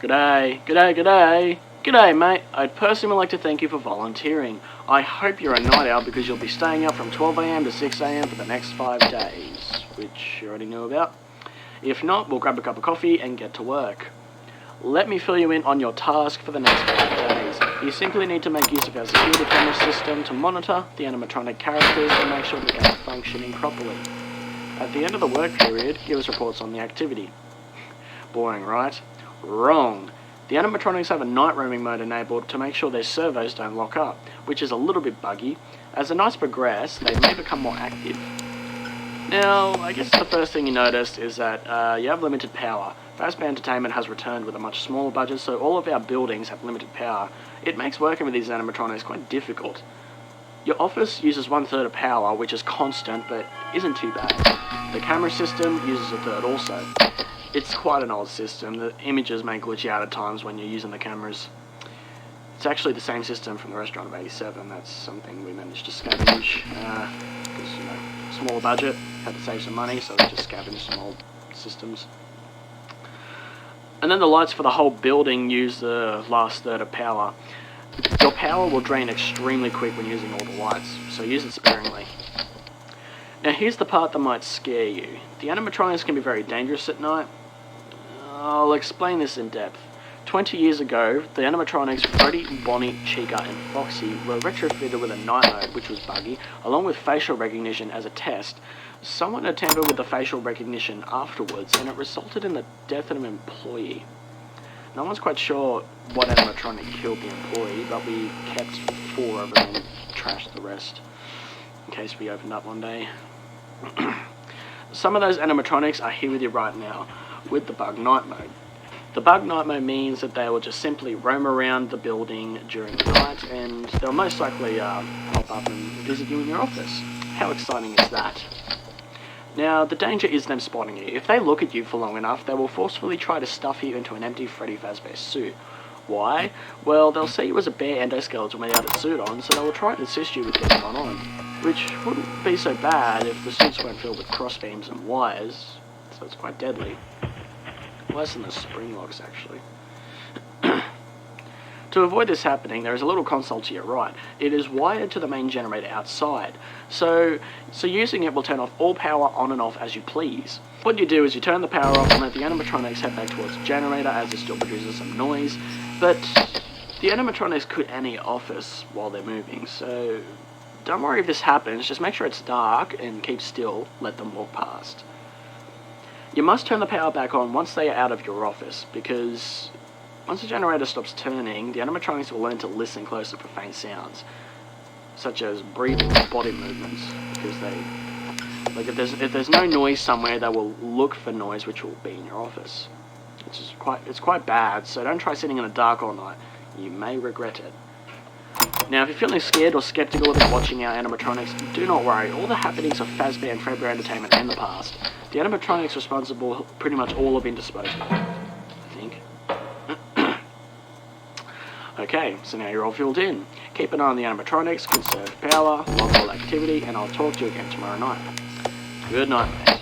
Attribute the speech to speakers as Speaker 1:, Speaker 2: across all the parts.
Speaker 1: G'day, g'day, g'day. G'day, mate. I'd personally like to thank you for volunteering. I hope you're a night owl because you'll be staying up from 12 AM to 6 AM for the next 5 days, which you already know about. If not, we'll grab a cup of coffee and get to work. Let me fill you in on your task for the next 5 days. You simply need to make use of our security camera system to monitor the animatronic characters and make sure that they are functioning properly. At the end of the work period, give us reports on the activity. Boring, right? Wrong. The animatronics have a night roaming mode enabled to make sure their servos don't lock up, which is a little bit buggy. As the nights progress, they may become more active. Now, I guess the first thing you notice is that you have limited power. Fazbear Entertainment has returned with a much smaller budget, so all of our buildings have limited power. It makes working with these animatronics quite difficult. Your office uses 1/3 of power, which is constant, but isn't too bad. The camera system uses 1/3 also. It's quite an old system. The images may glitch out at times when you're using the cameras. It's actually the same system from the restaurant of 87. That's something we managed to scavenge, because, smaller budget, had to save some money, so we just scavenged some old systems. And then the lights for the whole building use the last third of power. Your power will drain extremely quick when using all the lights, so use it sparingly. Now here's the part that might scare you. The animatronics can be very dangerous at night. I'll explain this in depth. 20 years ago, the animatronics Freddy, Bonnie, Chica and Foxy were retrofitted with a night mode, which was buggy, along with facial recognition as a test. Someone had tampered with the facial recognition afterwards, and it resulted in the death of an employee. No one's quite sure what animatronic killed the employee, but we kept 4 of them and trashed the rest, in case we opened up one day. Some of those animatronics are here with you right now, with the bug night mode. The bug night mode means that they will just simply roam around the building during the night, and they'll most likely pop up and visit you in your office. How exciting is that? Now, the danger is them spotting you. If they look at you for long enough, they will forcefully try to stuff you into an empty Freddy Fazbear suit. Why? Well, they'll see you as a bare endoskeleton without a suit on, so they will try and assist you with getting one on. Which wouldn't be so bad if the suits weren't filled with crossbeams and wires, so it's quite deadly. Worse than the spring locks, actually. To avoid this happening, there is a little console to your right. It is wired to the main generator outside, so using it will turn off all power on and off as you please. What you do is you turn the power off and let the animatronics head back towards the generator as it still produces some noise, but the animatronics could enter your office while they're moving, so don't worry if this happens, just make sure it's dark and keep still, let them walk past. You must turn the power back on once they are out of your office, because once the generator stops turning, the animatronics will learn to listen closer for faint sounds, such as breathing or body movements, because if there's no noise somewhere, they will look for noise which will be in your office. It's quite bad, so don't try sitting in the dark all night. You may regret it. Now, if you're feeling scared or skeptical about watching our animatronics, do not worry. All the happenings of Fazbear and Fredbear Entertainment are in the past. The animatronics responsible pretty much all have been disposed of, I think. Okay, so now you're all filled in. Keep an eye on the animatronics, conserve power, log all activity, and I'll talk to you again tomorrow night. Good night, mate.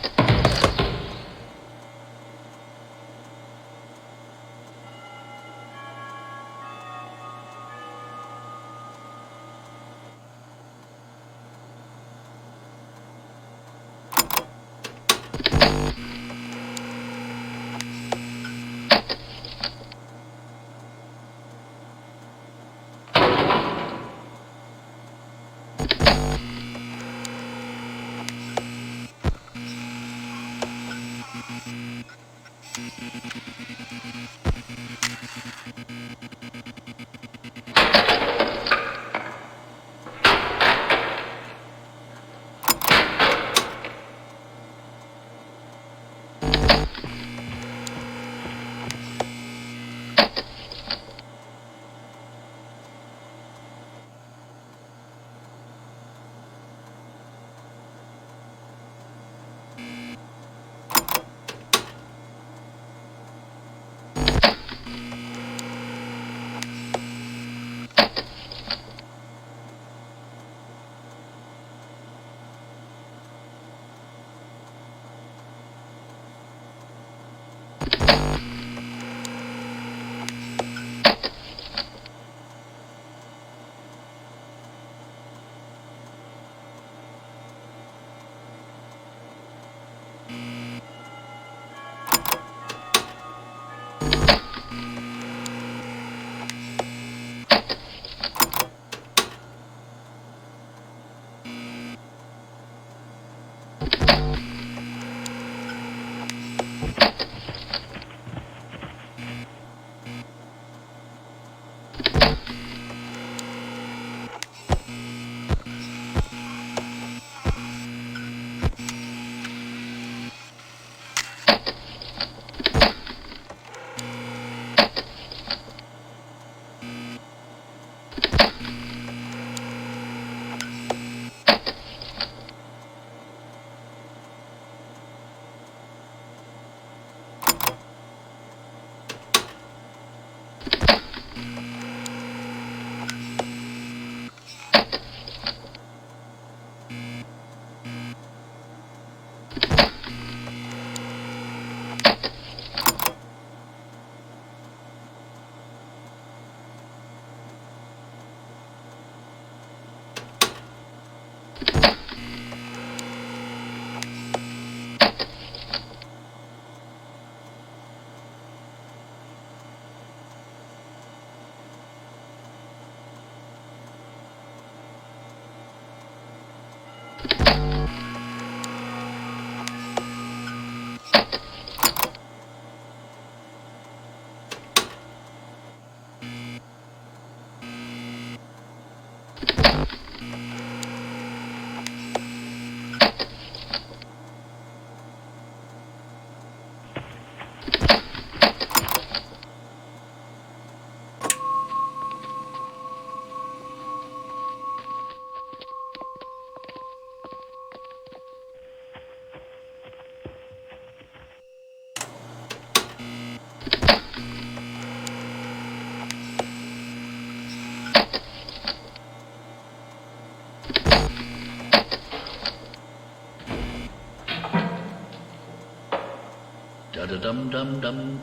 Speaker 2: Da-da-dum-dum-dum.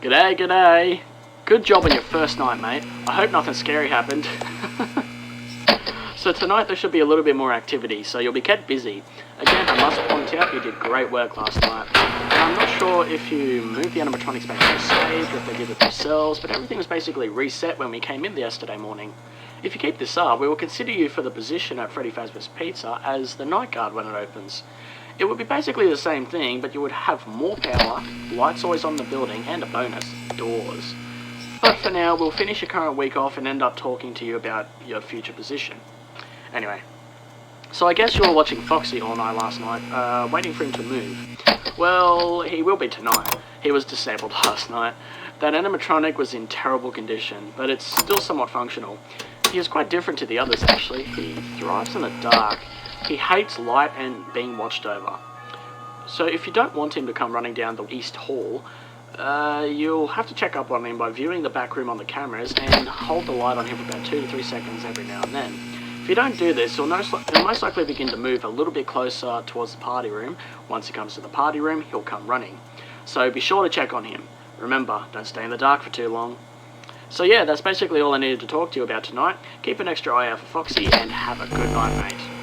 Speaker 1: G'day, g'day. Good job on your first night, mate. I hope nothing scary happened. So tonight there should be a little bit more activity, so you'll be kept busy. Again, I must point out you did great work last night. I'm not sure if you moved the animatronics back to the stage or if they did it themselves, but everything was basically reset when we came in yesterday morning. If you keep this up, we will consider you for the position at Freddy Fazbear's Pizza as the night guard when it opens. It would be basically the same thing, but you would have more power, lights always on the building, and a bonus, doors. But for now, we'll finish your current week off and end up talking to you about your future position. Anyway, so I guess you were watching Foxy all night last night, waiting for him to move. Well, he will be tonight. He was disabled last night. That animatronic was in terrible condition, but it's still somewhat functional. He is quite different to the others, actually. He thrives in the dark. He hates light and being watched over. So if you don't want him to come running down the East Hall, you'll have to check up on him by viewing the back room on the cameras and hold the light on him for about 2 to 3 seconds every now and then. If you don't do this, he'll most likely begin to move a little bit closer towards the party room. Once he comes to the party room, he'll come running. So be sure to check on him. Remember, don't stay in the dark for too long. So yeah, that's basically all I needed to talk to you about tonight. Keep an extra eye out for Foxy, and have a good night, mate.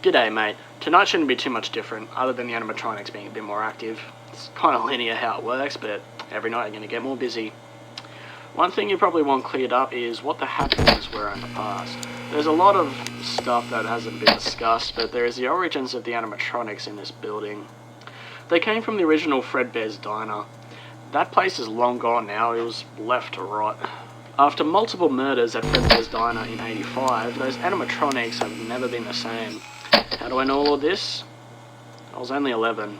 Speaker 1: G'day mate, tonight shouldn't be too much different, other than the animatronics being a bit more active. It's kind of linear how it works, but every night you're going to get more busy. One thing you probably want cleared up is what the happenings were in the past. There's a lot of stuff that hasn't been discussed, but there is the origins of the animatronics in this building. They came from the original Fredbear's Diner. That place is long gone now, it was left to rot. After multiple murders at Fredbear's Diner in '85, those animatronics have never been the same. How do I know all of this? I was only 11.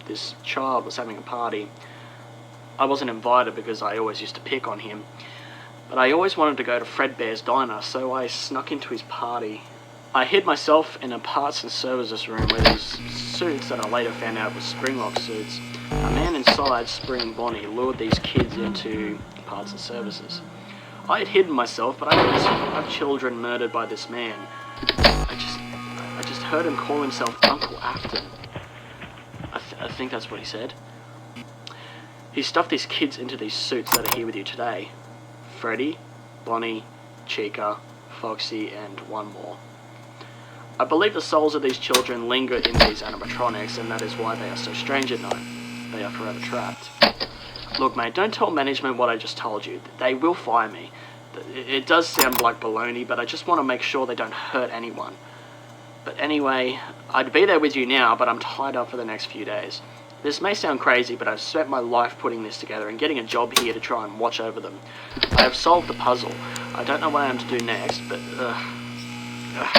Speaker 1: This child was having a party. I wasn't invited because I always used to pick on him, but I always wanted to go to Fredbear's Diner, so I snuck into his party. I hid myself in a parts and services room with these suits that I later found out were Springlock suits. A man inside, Spring Bonnie, lured these kids into parts and services. I had hidden myself, but I didn't have children murdered by this man. I just heard him call himself Uncle Afton. I think that's what he said. He stuffed these kids into these suits that are here with you today. Freddy, Bonnie, Chica, Foxy, and one more. I believe the souls of these children linger in these animatronics, and that is why they are so strange at night. They are forever trapped. Look mate, don't tell management what I just told you. They will fire me. It does sound like baloney, but I just want to make sure they don't hurt anyone. But anyway, I'd be there with you now, but I'm tied up for the next few days. This may sound crazy, but I've spent my life putting this together and getting a job here to try and watch over them. I have solved the puzzle. I don't know what I am to do next, but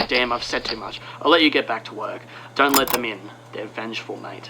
Speaker 1: damn, I've said too much. I'll let you get back to work. Don't let them in. They're vengeful, mate.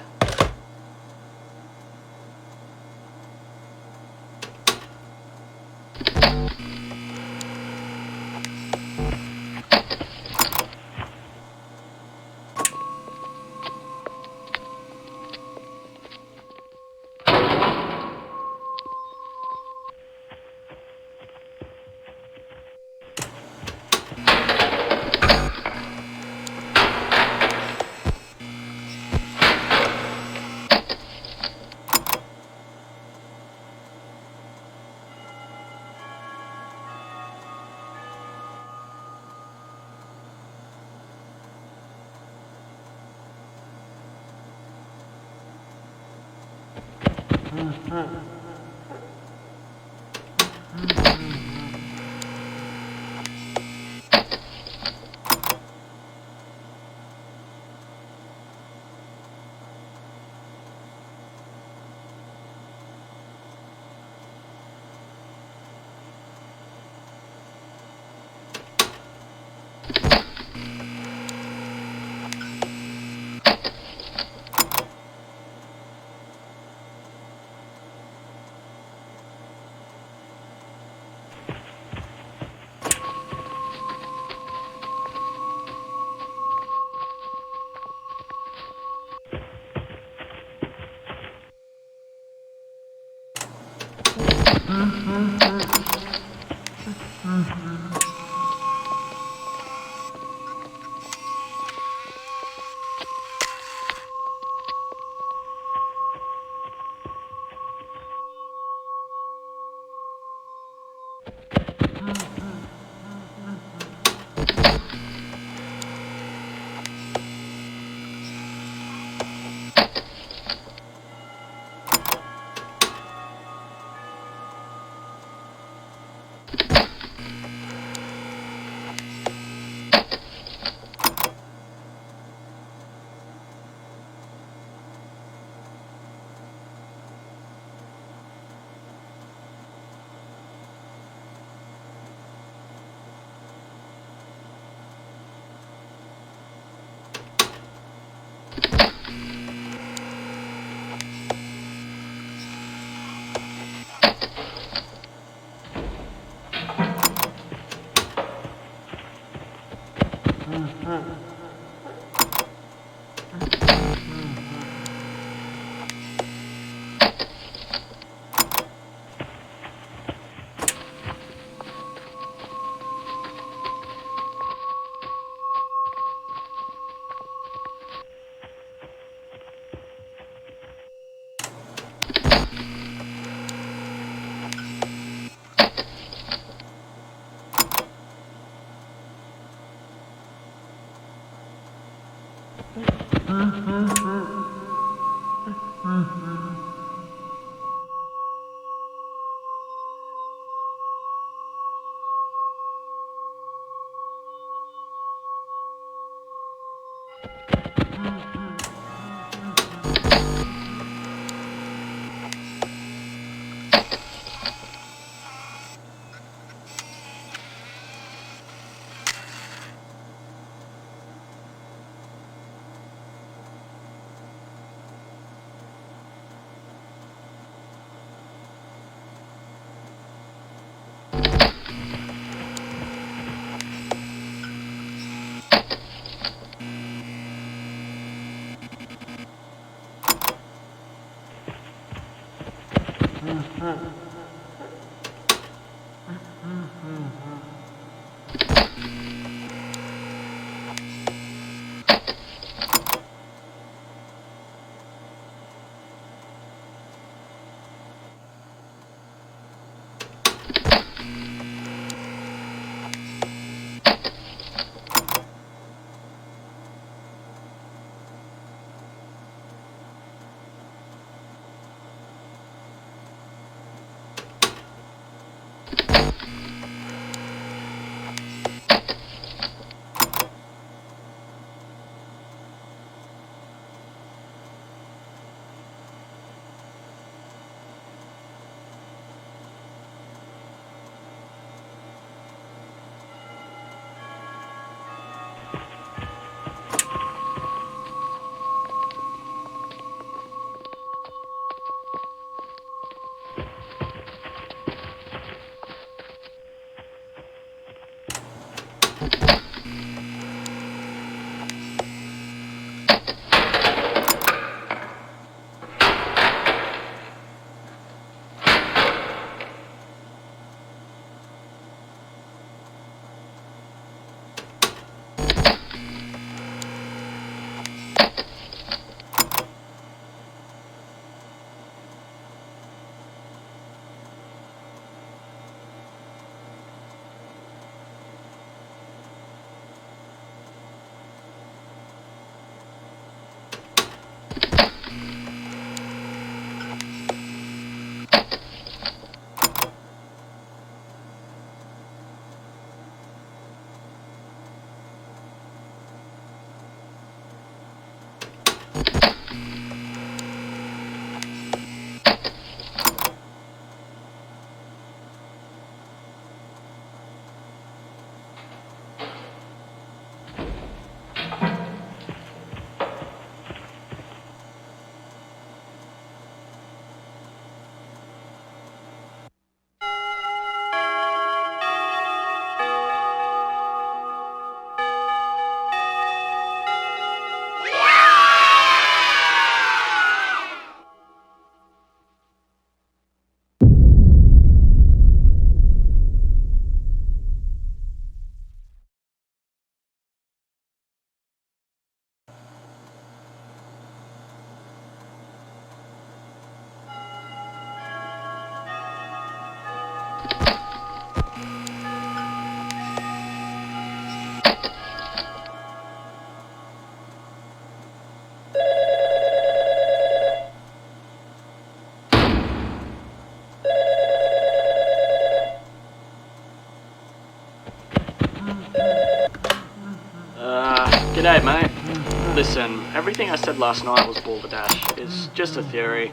Speaker 1: G'day, mate. Listen, everything I said last night was balderdash. It's just a theory.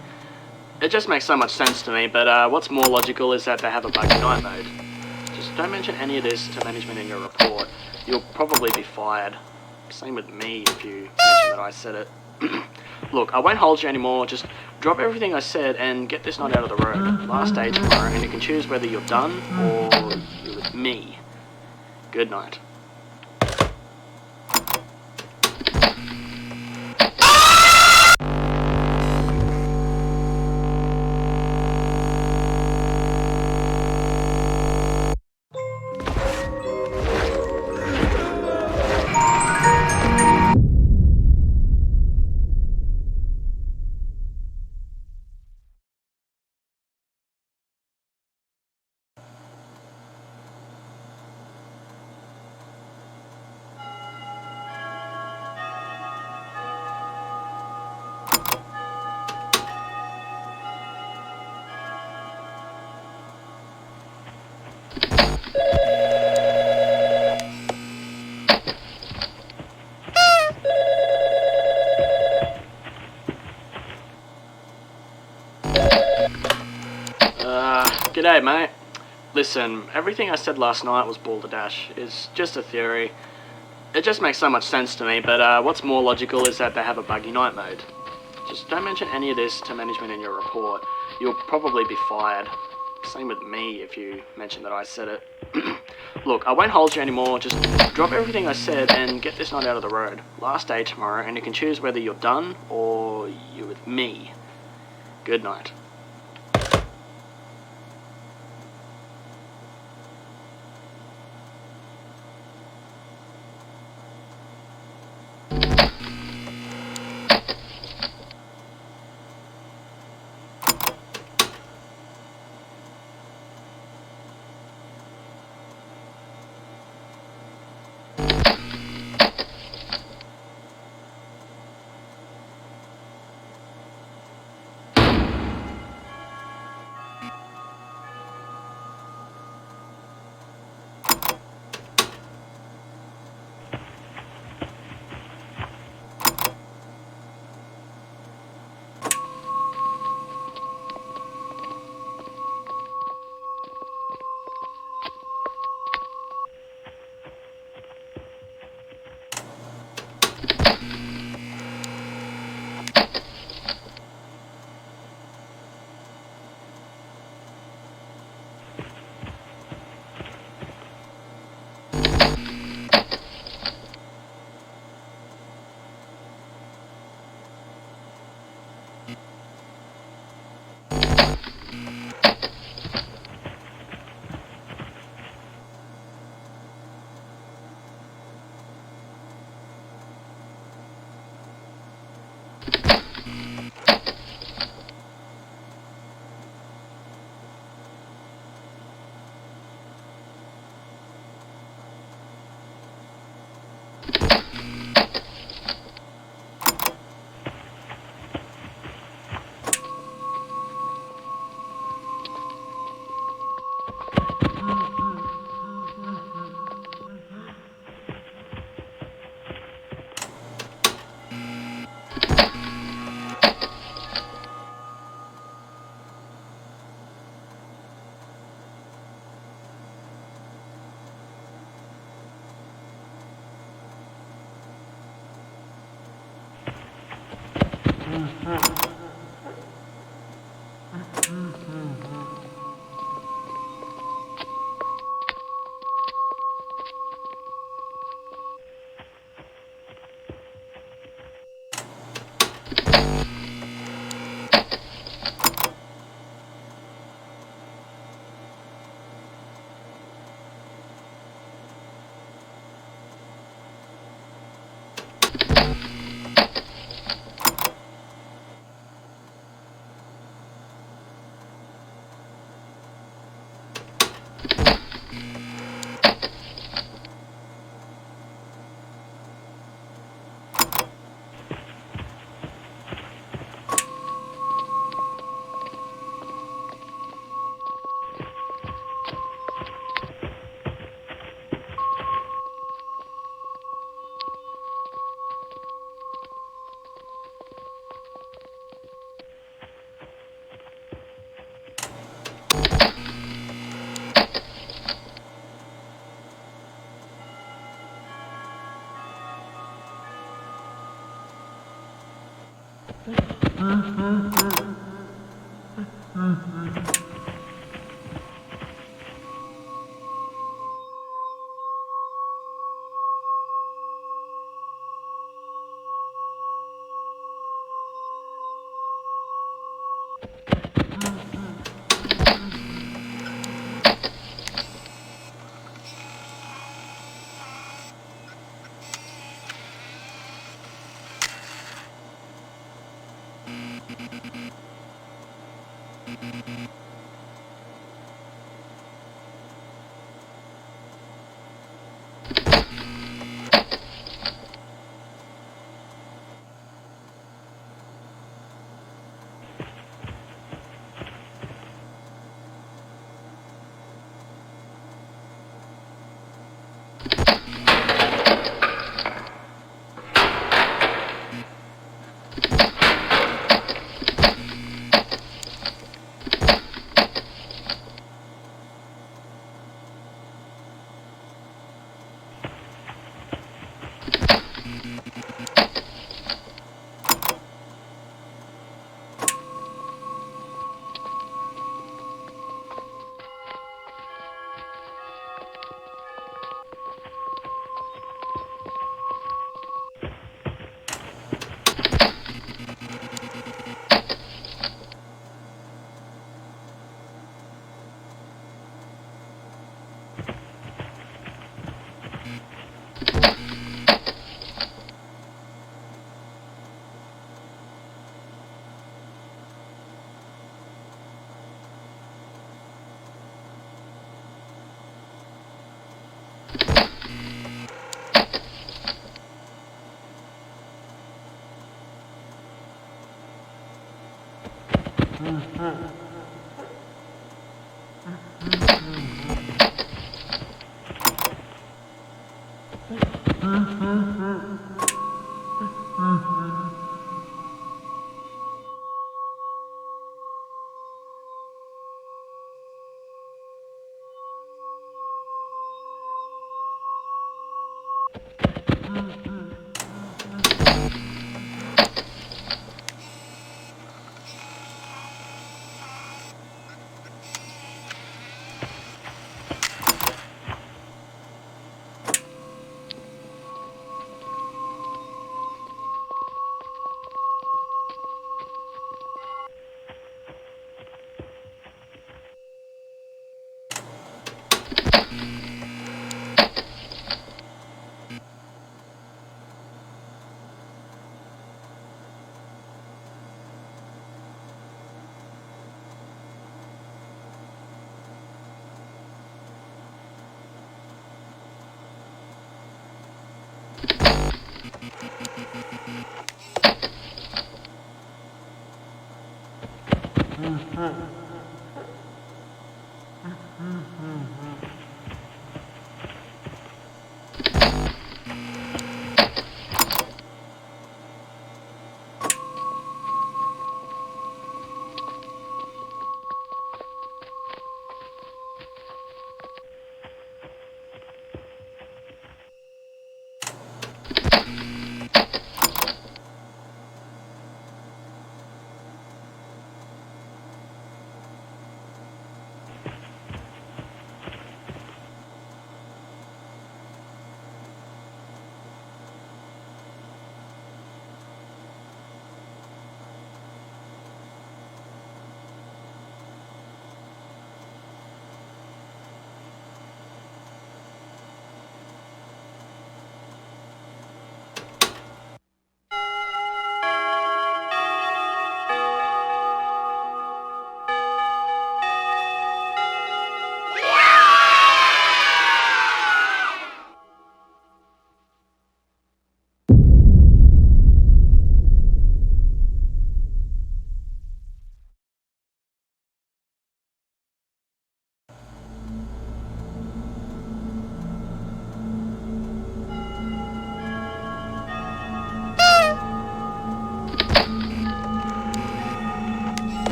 Speaker 1: It just makes so much sense to me, but what's more logical is that they have a bug night mode. Just don't mention any of this to management in your report. You'll probably be fired. Same with me if you mention that I said it. Look, I won't hold you anymore. Just drop everything I said and get this night out of the road. Last day tomorrow, and you can choose whether you're done or you're with me. Good night. G'day, mate. Listen, everything I said last night was balderdash. It's just a theory. It just makes so much sense to me, but what's more logical is that they have a buggy night mode. Just don't mention any of this to management in your report. You'll probably be fired. Same with me if you mention that I said it. Look, I won't hold you anymore. Just drop everything I said and get this night out of the road. Last day tomorrow, and you can choose whether you're done or you're with me. Good night.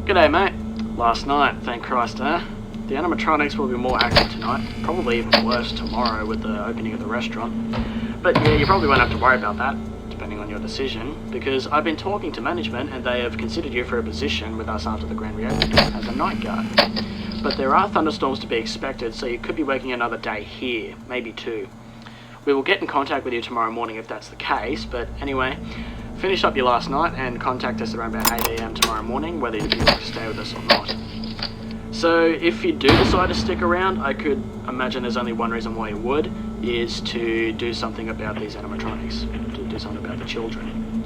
Speaker 1: G'day mate. Last night, thank Christ, The animatronics will be more active tonight, probably even worse tomorrow with the opening of the restaurant. But yeah, you probably won't have to worry about that, depending on your decision, because I've been talking to management and they have considered you for a position with us after the grand reopening as a night guard. But there are thunderstorms to be expected, so you could be working another day here, maybe two. We will get in contact with you tomorrow morning if that's the case, but anyway, finish up your last night and contact us around about 8 AM tomorrow morning, whether you'd like to stay with us or not. So if you do decide to stick around, I could imagine there's only one reason why you would, is to do something about these animatronics, to do something about the children.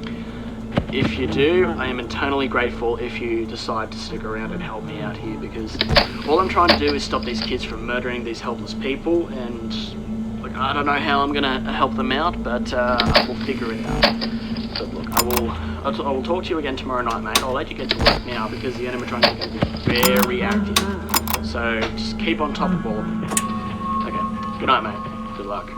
Speaker 1: If you do, I am eternally grateful if you decide to stick around and help me out here, because all I'm trying to do is stop these kids from murdering these helpless people, and look, I don't know how I'm gonna help them out, but I will figure it out. But look, I will talk to you again tomorrow night, mate. I'll let you get to work now because the animatronics are going to be very active. So just keep on top of all of them. Okay, good night, mate. Good luck.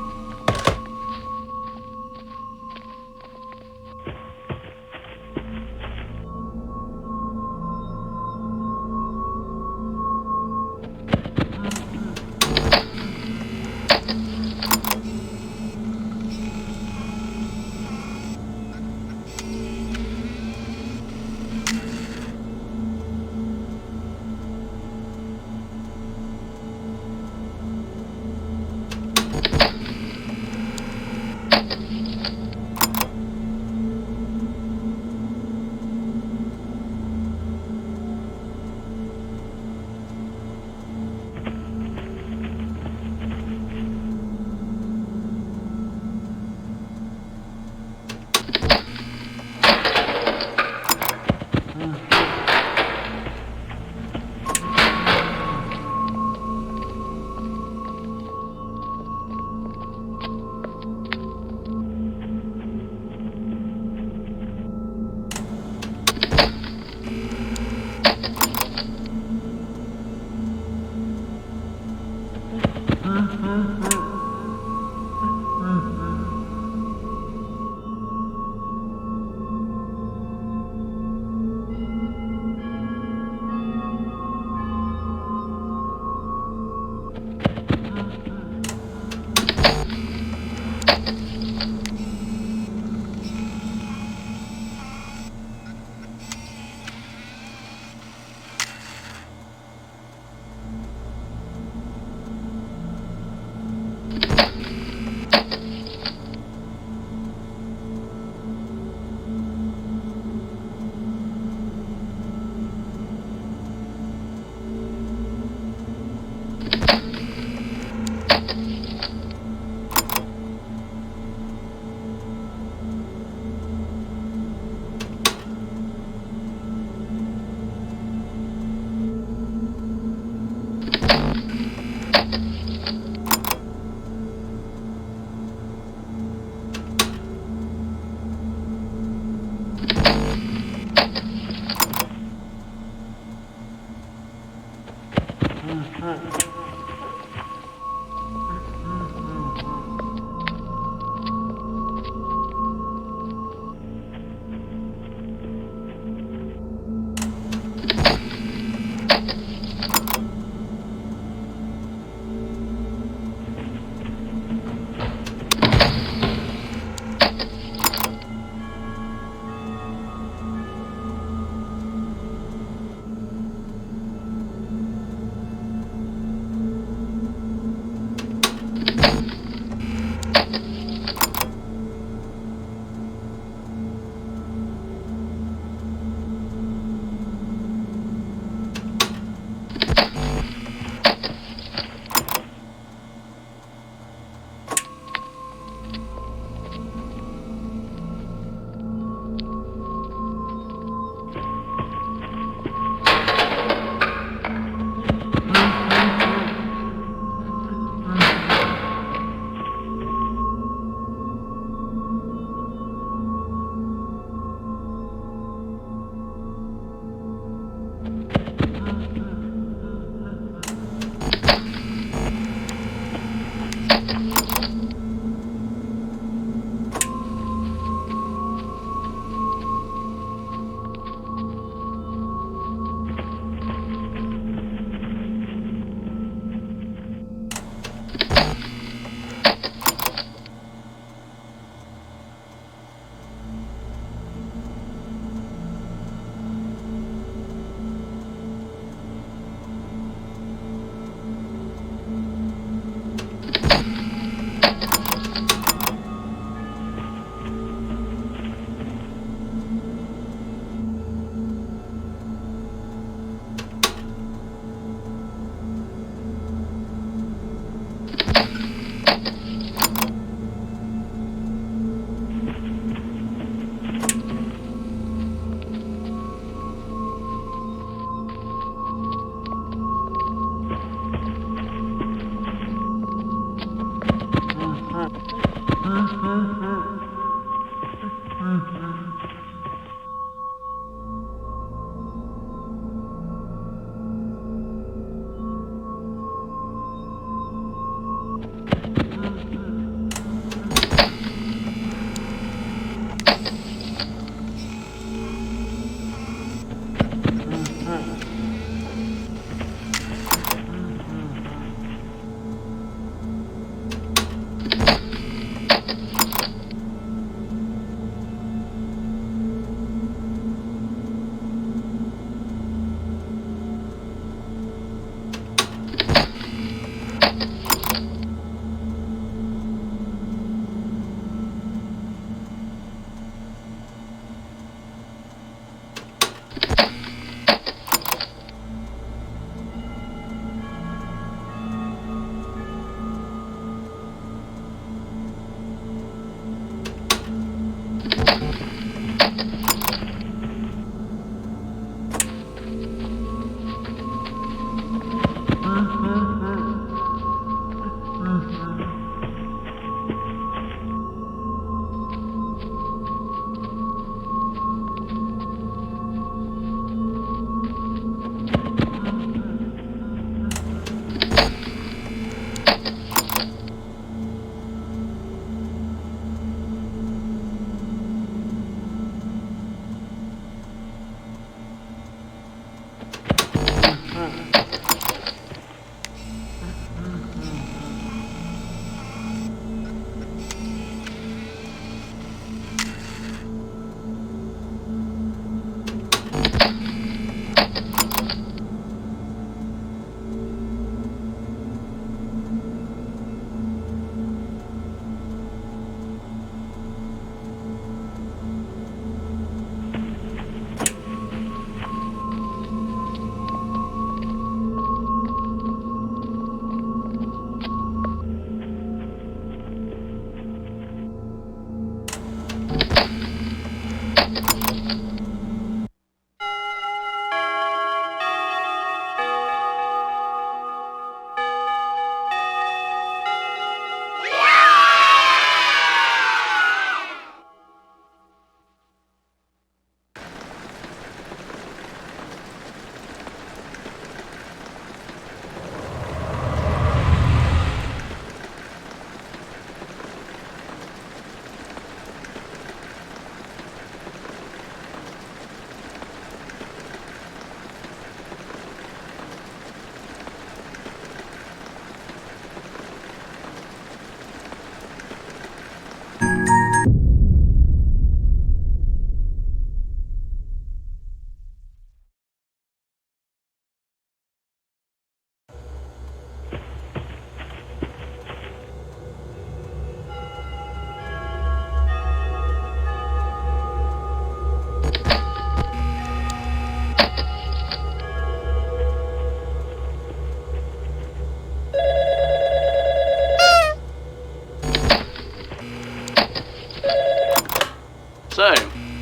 Speaker 1: So,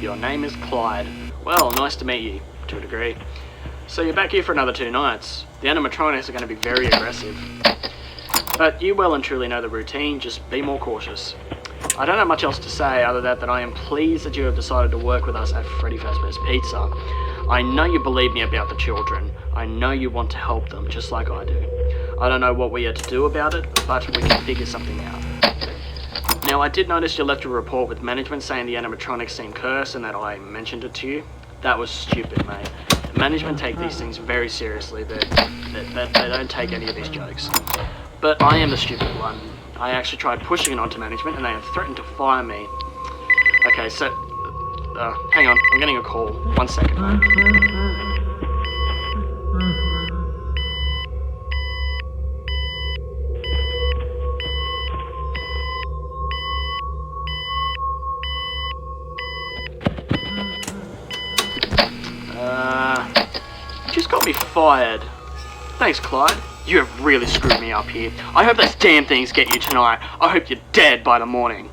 Speaker 1: your name is Clyde. Well, nice to meet you, to a degree. So you're back here for another 2 nights. The animatronics are going to be very aggressive. But you well and truly know the routine, just be more cautious. I don't have much else to say other than that I am pleased that you have decided to work with us at Freddy Fazbear's Pizza. I know you believe me about the children. I know you want to help them, just like I do. I don't know what we are to do about it, but we can figure something out. Now, I did notice you left a report with management saying the animatronics seem cursed and that I mentioned it to you. That was stupid, mate. Management take these things very seriously. They don't take any of these jokes. But I am the stupid one. I actually tried pushing it onto management and they have threatened to fire me. Okay, so... hang on, I'm getting a call. 1 second, mate. You just got me fired. Thanks, Clyde. You have really screwed me up here. I hope those damn things get you tonight. I hope you're dead by the morning.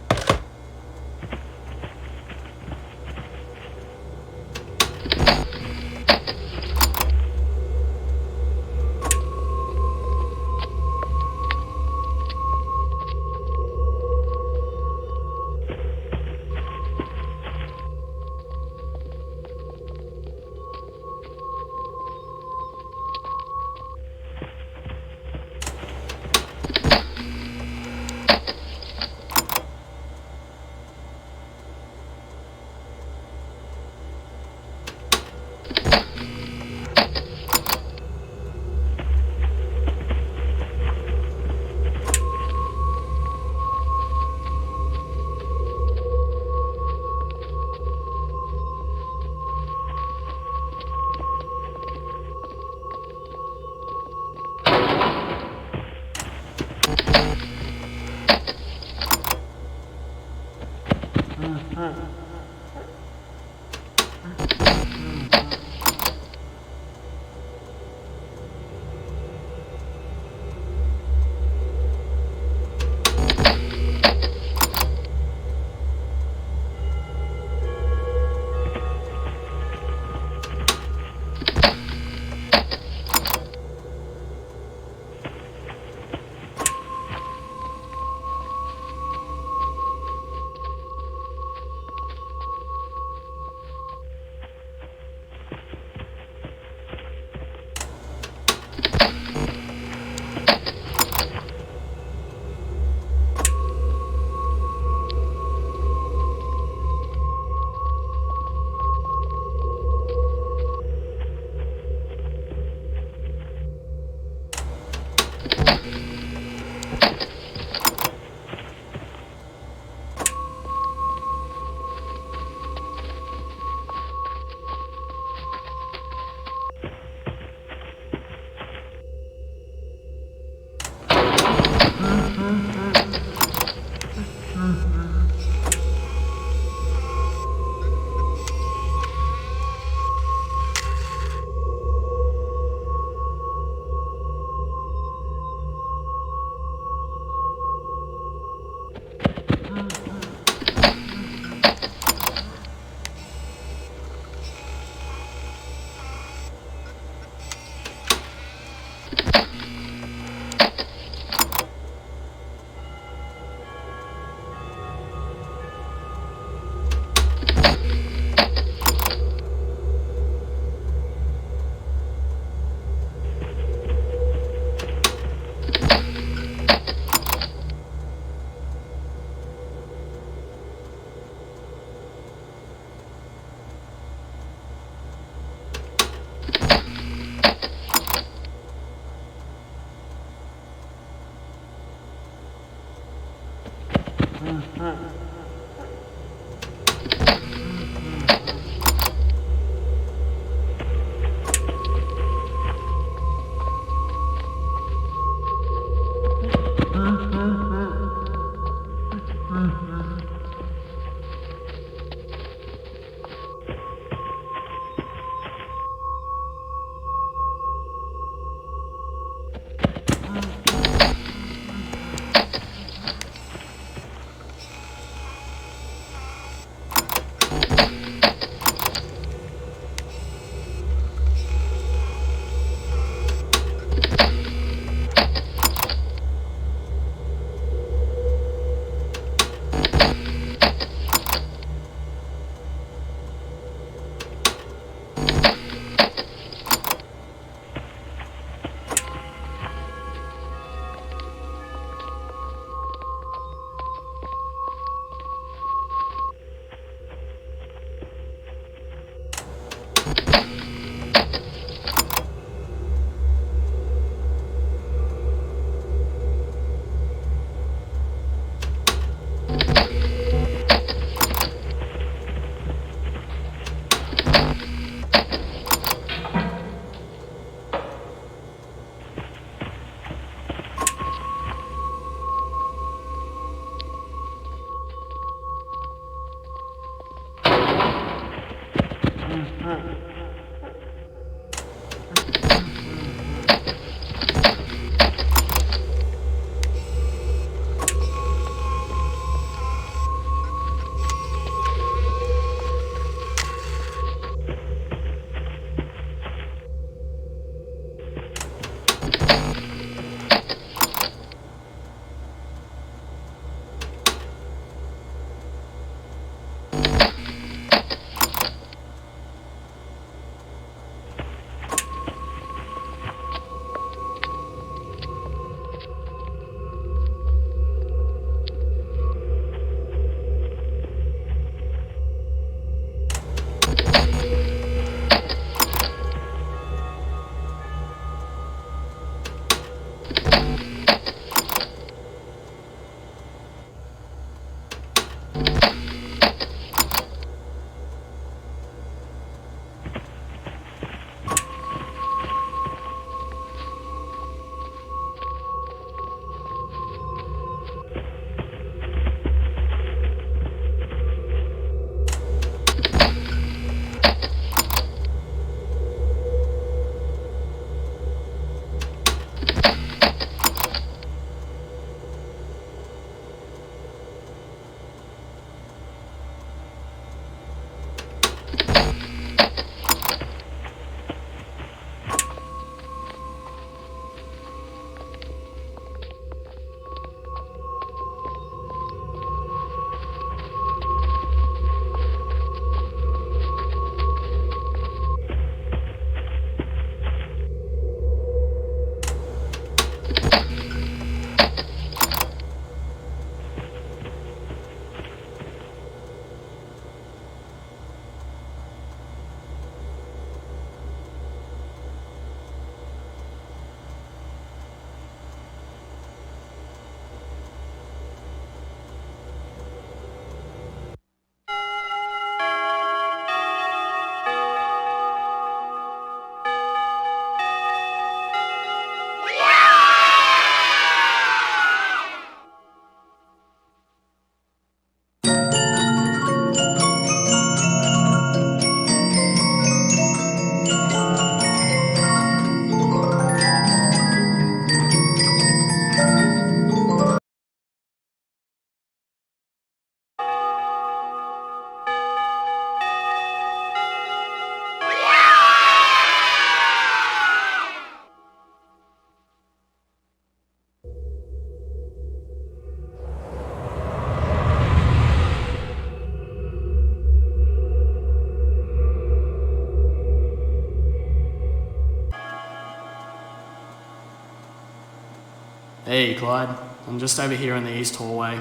Speaker 1: Hey, Clyde. I'm just over here in the east hallway.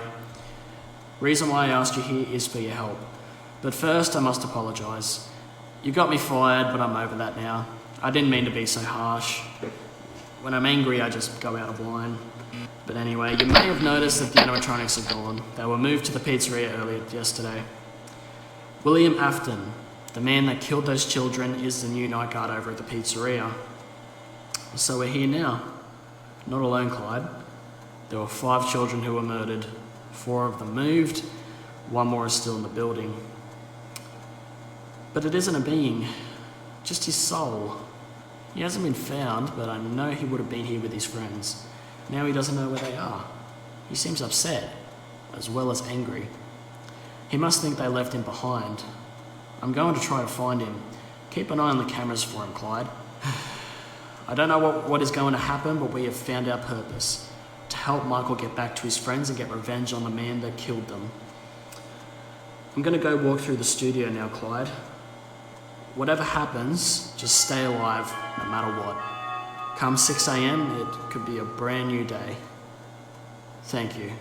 Speaker 1: Reason why I asked you here is for your help. But first, I must apologise. You got me fired, but I'm over that now. I didn't mean to be so harsh. When I'm angry, I just go out of line. But anyway, you may have noticed that the animatronics are gone. They were moved to the pizzeria earlier yesterday. William Afton, the man that killed those children, is the new night guard over at the pizzeria. So we're here now. Not alone, Clyde. There were 5 children who were murdered. 4 of them moved. 1 more is still in the building. But it isn't a being, just his soul. He hasn't been found, but I know he would have been here with his friends. Now he doesn't know where they are. He seems upset, as well as angry. He must think they left him behind, I'm going to try to find him. Keep an eye on the cameras for him, Clyde. I don't know what is going to happen, but we have found our purpose. To help Michael get back to his friends and get revenge on the man that killed them. I'm going to go walk through the studio now, Clyde. Whatever happens, just stay alive, no matter what. Come 6 a.m, it could be a brand new day. Thank you.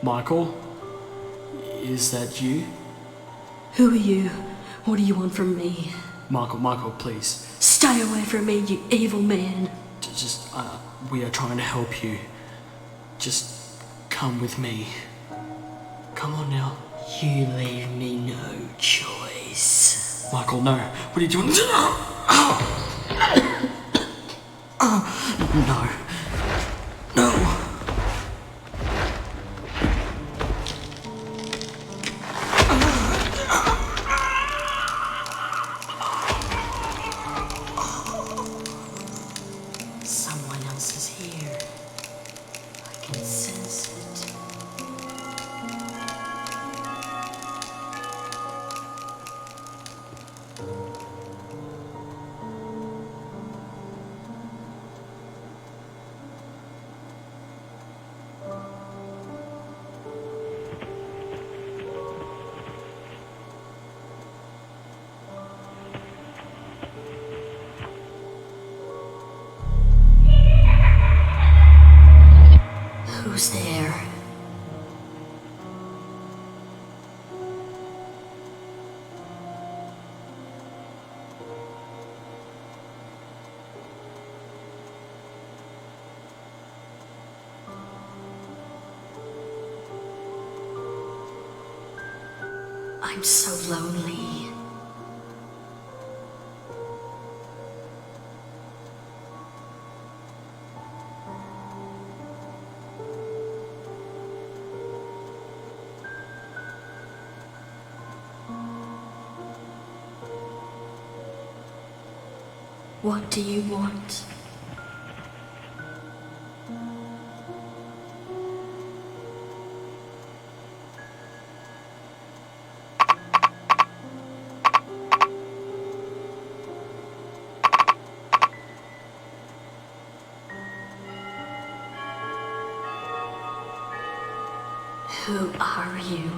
Speaker 1: Michael? Is that you?
Speaker 3: Who are you? What do you want from me?
Speaker 1: Michael, please.
Speaker 3: Stay away from me, you evil man.
Speaker 1: We are trying to help you. Just come with me. Come on now.
Speaker 3: You leave me no choice.
Speaker 1: Michael, no. What are you doing? No. No.
Speaker 3: Someone else is here. I can sense it. Who's there? I'm so lonely. What do you want? Who are you?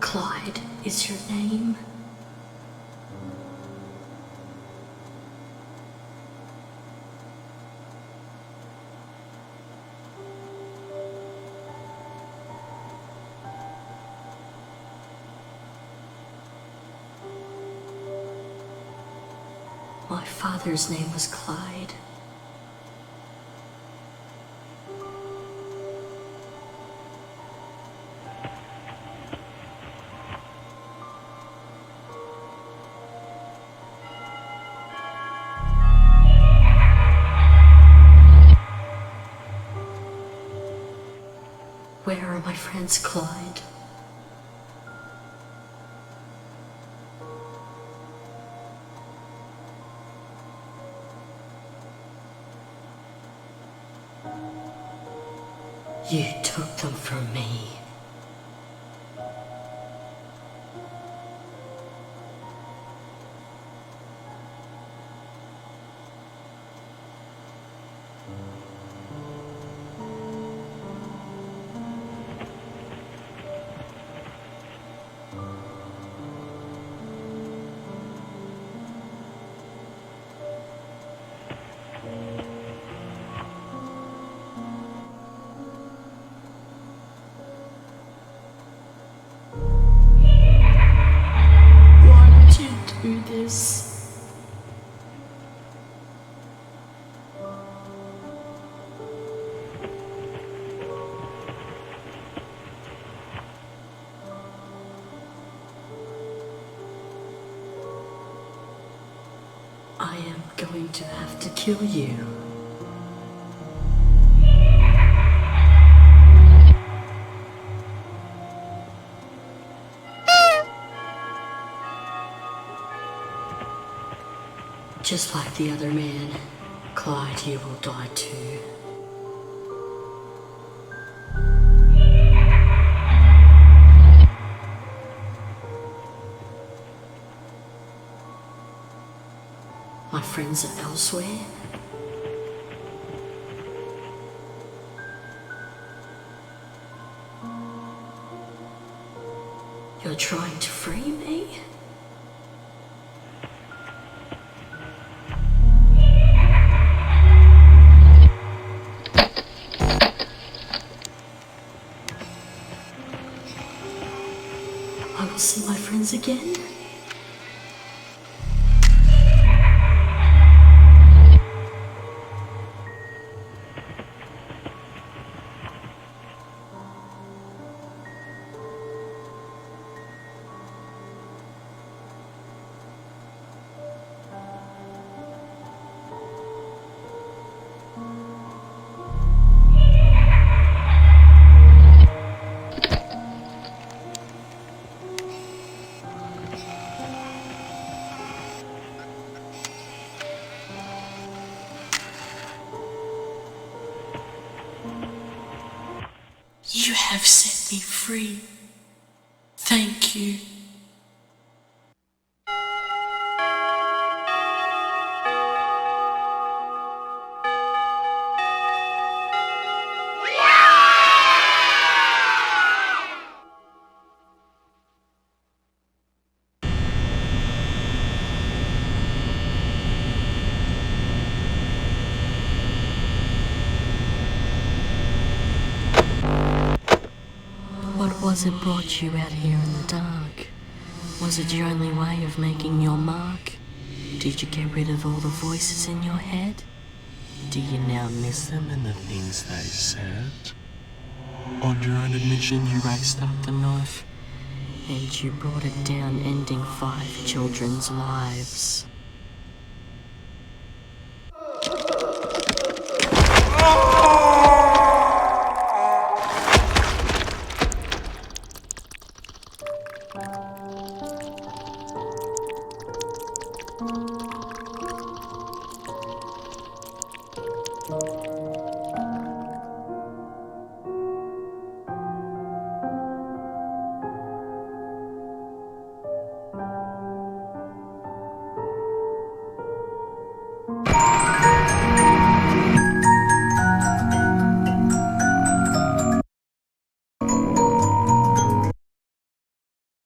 Speaker 3: Clyde is your name? My father's name was Clyde. Where are my friends, Clyde? You took them from me. through this. I am going to have to kill you. Just like the other man, Clyde here will die too. My friends are elsewhere. You're trying to free me? I will see my friends again. You have set me free. Thank you. What was it brought you out here in the dark? Was it your only way of making your mark? Did you get rid of all the voices in your head? Do you now miss them and the things they said? On your own admission, you raised up the knife and you brought it down, ending 5 children's lives.